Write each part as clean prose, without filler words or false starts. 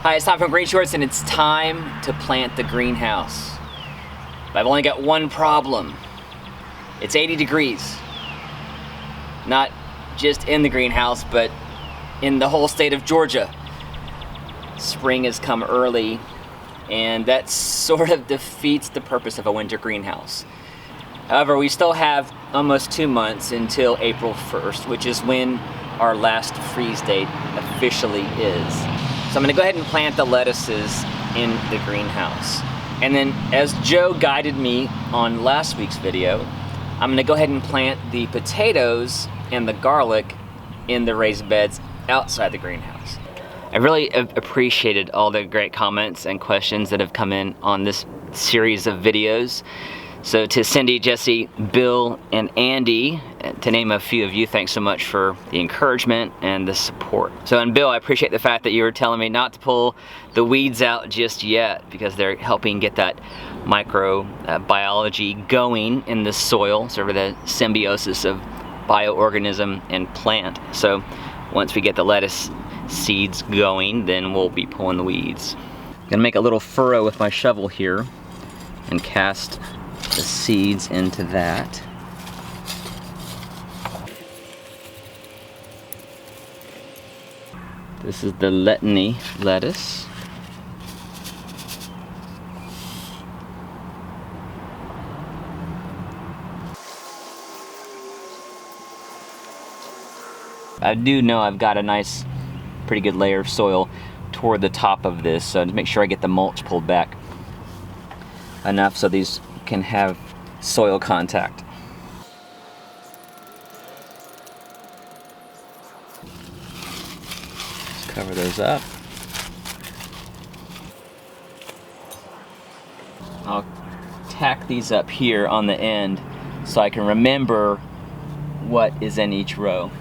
Hi, it's Tom from GreenShortz, and it's time to plant the greenhouse. But I've only got one problem. It's 80 degrees. Not just in the greenhouse, but in the whole state of Georgia. Spring has come early, and that sort of defeats the purpose of a winter greenhouse. However, we still have almost 2 months until April 1st, which is when our last freeze date officially is. So I'm gonna go ahead and plant the lettuces in the greenhouse. And then, as Joe guided me on last week's video, I'm gonna go ahead and plant the potatoes and the garlic in the raised beds outside the greenhouse. I really appreciated all the great comments and questions that have come in on this series of videos. So to Cindy, Jesse, Bill, and Andy, to name a few of you, thanks so much for the encouragement and the support. So, and Bill, I appreciate the fact that you were telling me not to pull the weeds out just yet because they're helping get that microbiology going in the soil, sort of the symbiosis of bioorganism and plant. So once we get the lettuce seeds going, then we'll be pulling the weeds. I'm gonna make a little furrow with my shovel here and cast the seeds into that. This is the Letany lettuce. I do know I've got a nice, pretty good layer of soil toward the top of this, so to make sure I get the mulch pulled back enough so these can have soil contact. Just cover those up. I'll tack these up here on the end so I can remember what is in each row.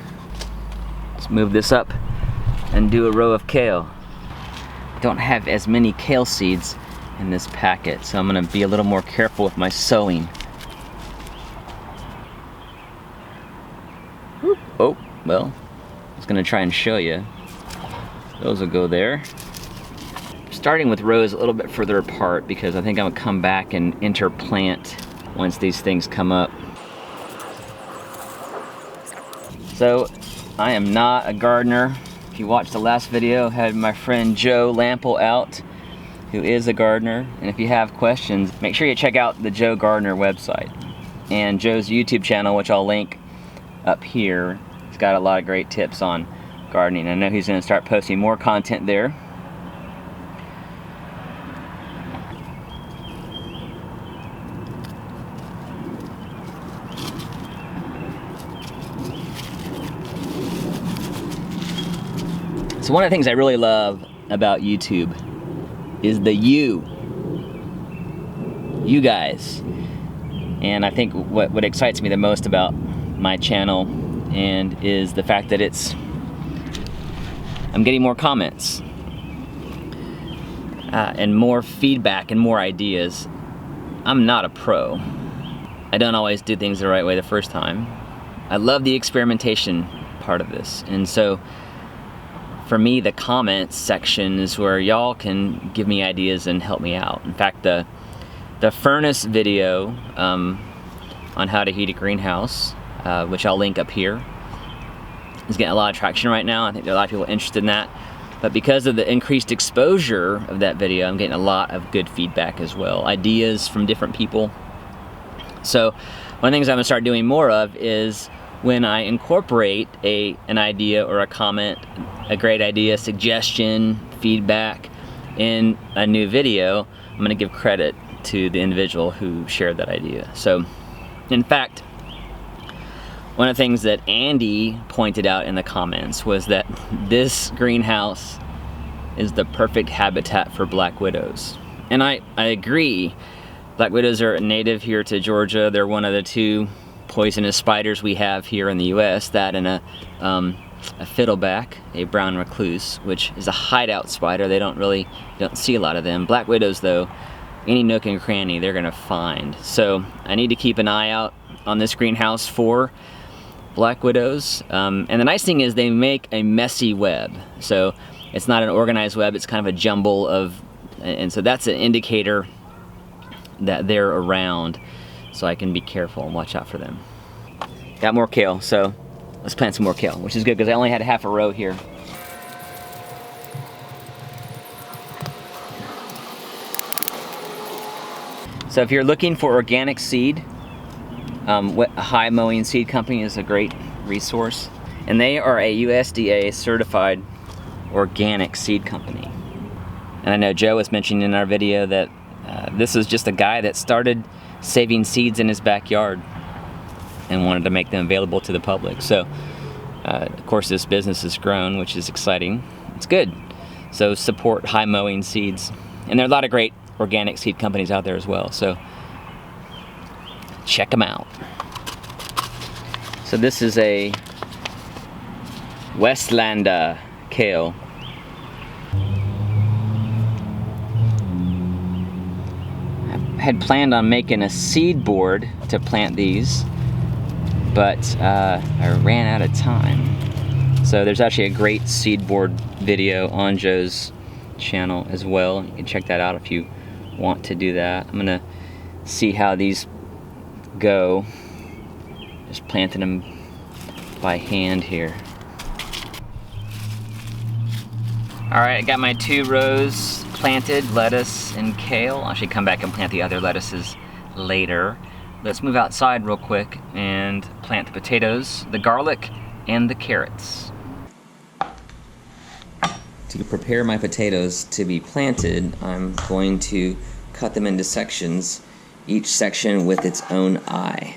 Let's move this up and do a row of kale. Don't have as many kale seeds in this packet, so I'm gonna be a little more careful with my sowing. Whoop. Oh, well, I was gonna try and show you. Those will go there. Starting with rows a little bit further apart because I think I'm gonna come back and interplant once these things come up. So, I am not a gardener. If you watched the last video, I had my friend Joe Lample out, who is a gardener, and if you have questions, make sure you check out the Joe Gardener website and Joe's YouTube channel, which I'll link up here. He's got a lot of great tips on gardening. I know he's gonna start posting more content there. So one of the things I really love about YouTube is the you guys. And I think what excites me the most about my channel and is the fact that I'm getting more comments and more feedback and more ideas. I'm not a pro. I don't always do things the right way the first time. I love the experimentation part of this, and so for me, the comments section is where y'all can give me ideas and help me out. In fact, the furnace video on how to heat a greenhouse, which I'll link up here, is getting a lot of traction right now. I think there are a lot of people interested in that. But because of the increased exposure of that video, I'm getting a lot of good feedback as well, ideas from different people. So one of the things I'm gonna start doing more of is when I incorporate an idea or a comment, a great idea, suggestion, feedback in a new video, I'm gonna give credit to the individual who shared that idea. So, in fact, one of the things that Andy pointed out in the comments was that this greenhouse is the perfect habitat for black widows. And I agree. Black widows are native here to Georgia. They're one of the 2 poisonous spiders we have here in the US, that and a fiddleback, a brown recluse, which is a hideout spider. They don't see a lot of them. Black widows, though, any nook and cranny they're gonna find. So I need to keep an eye out on this greenhouse for black widows. And the nice thing is they make a messy web. So it's not an organized web, it's kind of a jumble of, and so that's an indicator that they're around, so I can be careful and watch out for them. Got more kale, so let's plant some more kale, which is good because I only had half a row here. So if you're looking for organic seed, High Mowing Seed Company is a great resource, and they are a USDA certified organic seed company. And I know Joe was mentioning in our video that this is just a guy that started saving seeds in his backyard and wanted to make them available to the public. So of course this business has grown, which is exciting. It's good. So support High Mowing Seeds. And there are a lot of great organic seed companies out there as well, so check them out. So this is a Westlander kale. I had planned on making a seed board to plant these, but I ran out of time. So there's actually a great seed board video on Joe's channel as well. You can check that out if you want to do that. I'm gonna see how these go, just planting them by hand here. Alright, I got my 2 rows planted, lettuce and kale. I should come back and plant the other lettuces later. Let's move outside real quick and plant the potatoes, the garlic, and the carrots. To prepare my potatoes to be planted, I'm going to cut them into sections, each section with its own eye.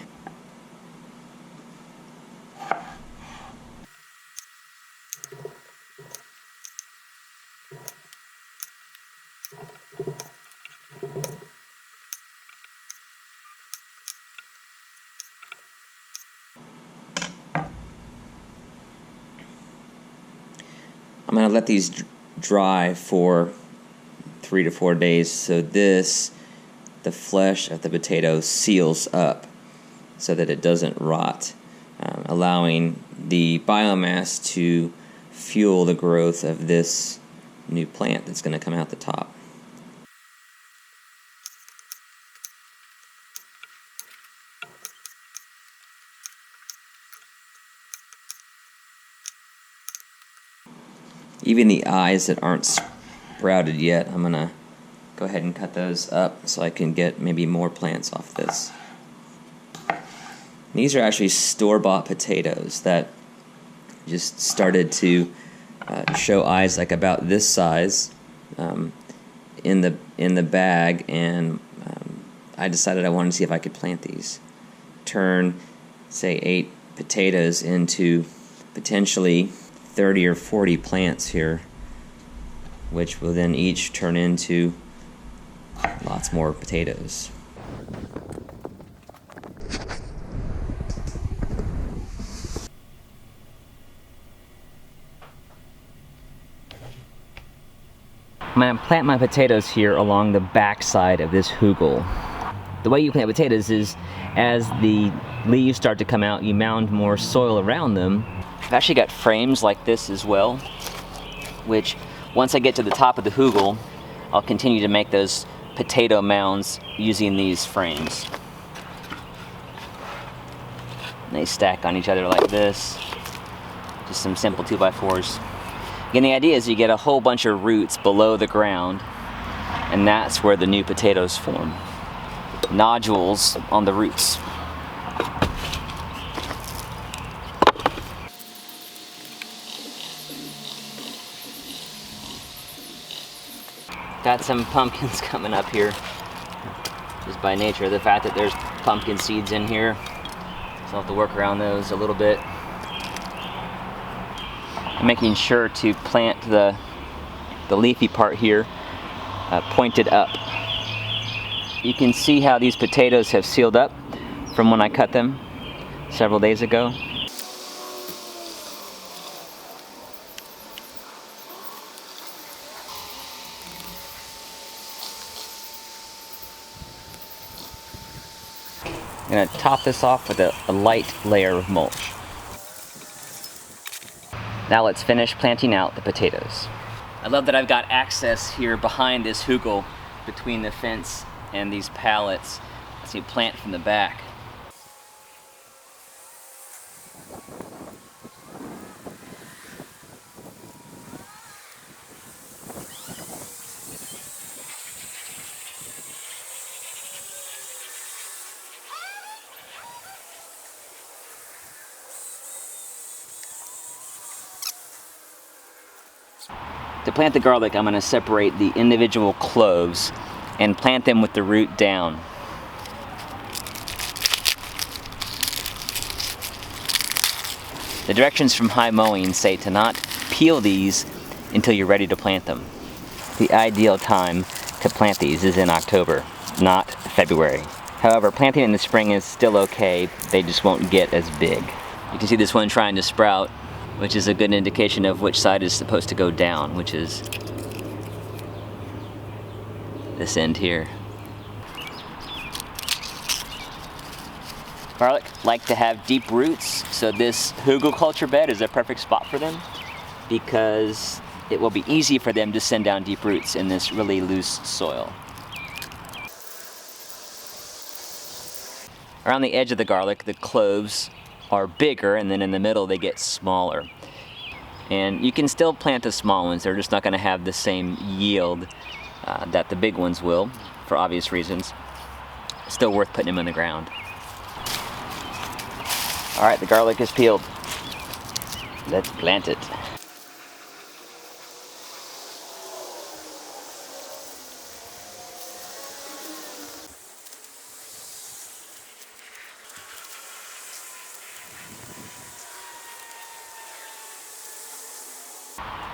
I'm going to let these dry for 3 to 4 days so the flesh of the potato seals up so that it doesn't rot, allowing the biomass to fuel the growth of this new plant that's going to come out the top. Even the eyes that aren't sprouted yet, I'm going to go ahead and cut those up so I can get maybe more plants off this. These are actually store-bought potatoes that just started to show eyes like about this size in the bag, and I decided I wanted to see if I could plant these. Turn, say, 8 potatoes into potentially 30 or 40 plants here, which will then each turn into lots more potatoes. I'm going to plant my potatoes here along the back side of this hugel. The way you plant potatoes is as the leaves start to come out, you mound more soil around them. I've actually got frames like this as well, which once I get to the top of the hugel, I'll continue to make those potato mounds using these frames. And they stack on each other like this. Just some simple 2x4s. Again, the idea is you get a whole bunch of roots below the ground, and that's where the new potatoes form. Nodules on the roots. Got some pumpkins coming up here, just by nature of the fact that there's pumpkin seeds in here, so I'll have to work around those a little bit. I'm making sure to plant the leafy part here pointed up. You can see how these potatoes have sealed up from when I cut them several days ago. I'm going to top this off with a light layer of mulch. Now let's finish planting out the potatoes. I love that I've got access here behind this hugel between the fence and these pallets. Let's see, plant from the back. To plant the garlic, I'm going to separate the individual cloves and plant them with the root down. The directions from High Mowing say to not peel these until you're ready to plant them. The ideal time to plant these is in October, not February. However, planting in the spring is still okay, they just won't get as big. You can see this one trying to sprout, which is a good indication of which side is supposed to go down, which is this end here. Garlic like to have deep roots, so this hugelkultur bed is a perfect spot for them because it will be easy for them to send down deep roots in this really loose soil. Around the edge of the garlic, the cloves are bigger, and then in the middle they get smaller. And you can still plant the small ones, they're just not going to have the same yield that the big ones will, for obvious reasons. Still worth putting them in the ground. Alright, the garlic is peeled. Let's plant it.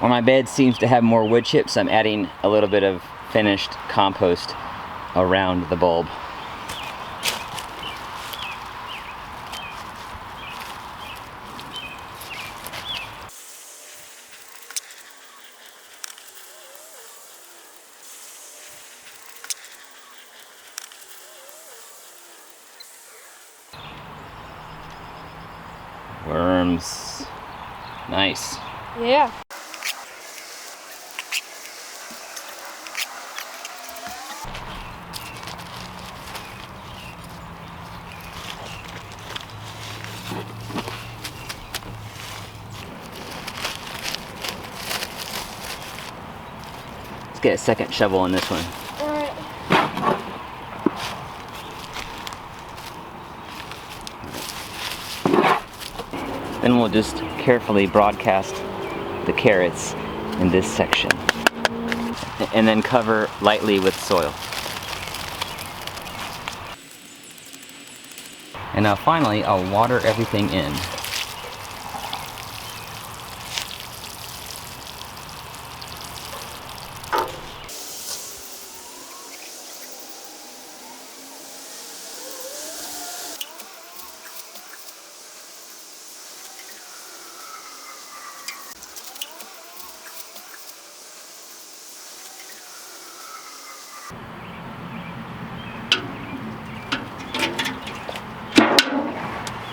Where my bed seems to have more wood chips, I'm adding a little bit of finished compost around the bulb. Worms. Nice. Yeah. Let's get a second shovel on this one. Alright. Then we'll just carefully broadcast the carrots in this section. And then cover lightly with soil. And now finally, I'll water everything in.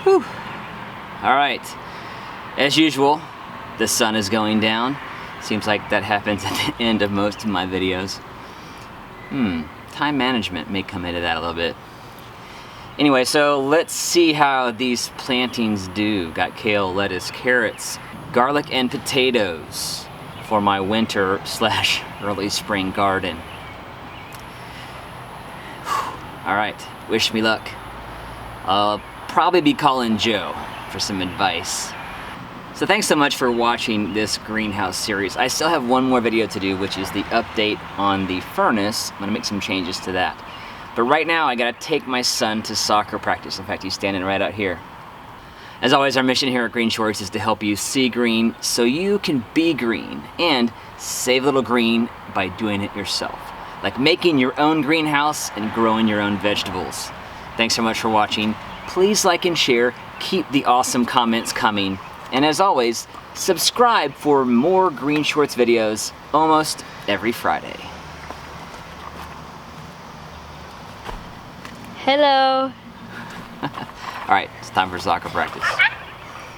Whew. All right, as usual, the sun is going down. Seems like that happens at the end of most of my videos. Time management may come into that a little bit. Anyway, so let's see how these plantings do. Got kale, lettuce, carrots, garlic, and potatoes for my winter / early spring garden. All right, wish me luck. I'll probably be calling Joe for some advice. So thanks so much for watching this greenhouse series. I still have one more video to do, which is the update on the furnace. I'm gonna make some changes to that. But right now, I gotta take my son to soccer practice. In fact, he's standing right out here. As always, our mission here at GreenShortz is to help you see green so you can be green and save a little green by doing it yourself. Like making your own greenhouse and growing your own vegetables. Thanks so much for watching. Please like and share. Keep the awesome comments coming. And as always, subscribe for more GreenShortz videos almost every Friday. Hello. All right, it's time for soccer practice.